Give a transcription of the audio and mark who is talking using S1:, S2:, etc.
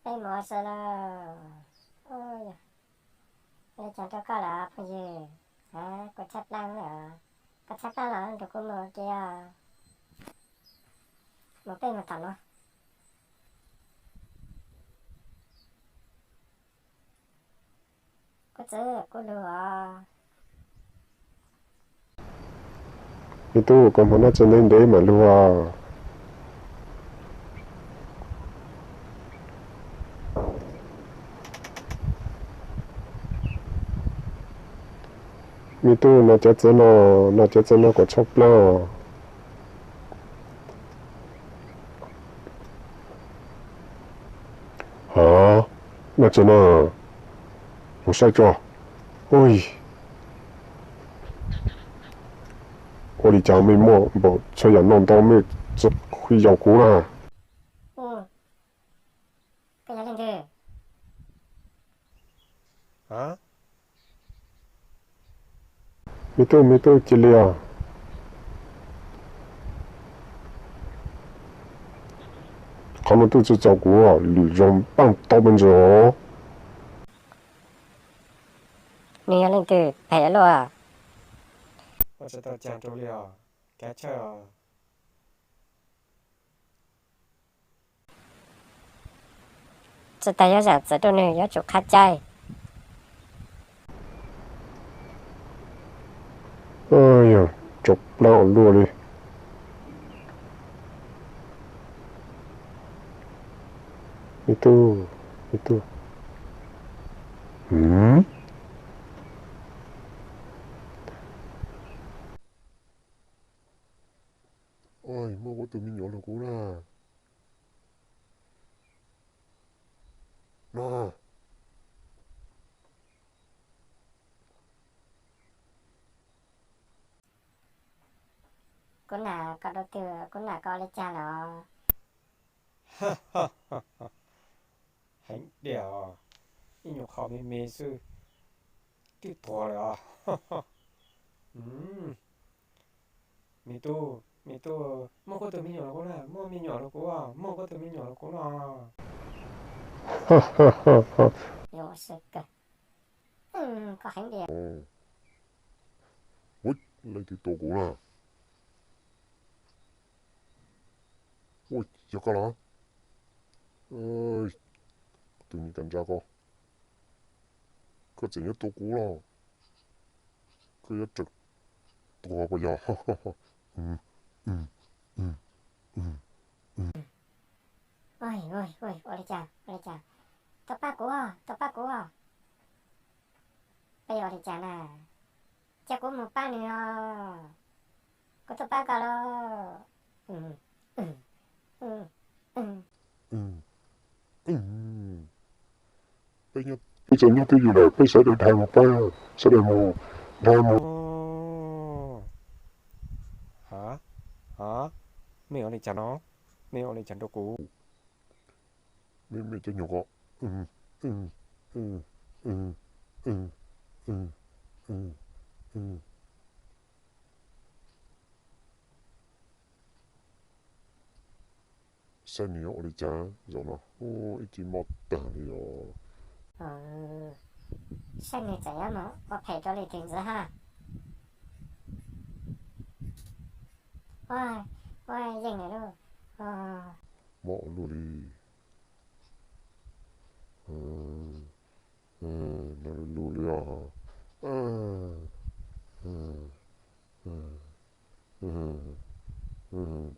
S1: 被没收了。哎呀，bây giờ tôi có là cái gì? À, có chấp lăng nữa. Có chấp lăng là được cũng một kia. Một bên một tầm đó. Có chứ, có lửa.
S2: Itu còn muốn nó cho nên đấy mà luôn mi tu nó chết nó có chốc lo hả nó chết nó không sai cho ôi 我哋就咩么冇出人弄到咩就去摇股啦
S1: Ừ, cái nhà lên thư.
S3: 啊，
S2: 没到这里啊他们都是照顾啊旅游帮到门着哦
S1: Nhà lên thư, phải lo à.
S3: 我知道讲究了，该吃了。
S1: Chỉ tại yếu giả chỉ tôi nữ yếu chủ khát chay.
S2: 哎呀จบแล้วรัวเลยไม่ตู้หืมโอ้ยเมื่อวันตัวมีหยอ了กู啦น่า
S1: Cũng là có đầu tư, cũng là có lấy cha nó.
S3: 很屌，你有好妹妹是最多了。嗯，莫个都没鸟了过来，莫没鸟了过啊，莫个都没鸟了过啦。
S2: 哈哈哈哈
S1: Yếu sự cực. Có hành địa.
S2: 哦喂你哋到股啦喂入噶啦唉對面緊揸個佢淨一到股啦佢一直到個呀哈哈哈嗯嗯嗯嗯嗯
S1: Ôi, ôi, ôi, ôi cha, ôi cha. Tao bác của. Bây giờ thì chả nè. Chắc cũng một bác nữa. Có tao bác cả đó. Ừ, ừ, ừ, ừ.
S2: 嗯嗯bây giờ nhắc tới gì này bây giờ được thay một cái sẽ được một thay một
S3: 哦，啊啊，没有你讲哦，没有你讲的鼓。
S2: mấy cho nhiều có ừ ừ ừ ừ ừ ừ ừ ừ sao nhiều ở đây chả rồi nó ô ít mất tàn rồi
S1: Ừ. Sao người trẻ mà có phải cho lịch trình giữa ha. Ôi, ôi, dành này đâu. Ờ,
S2: bỏ luôn đi ừ ừ nó luôn đi à ừ ừ ừ ừ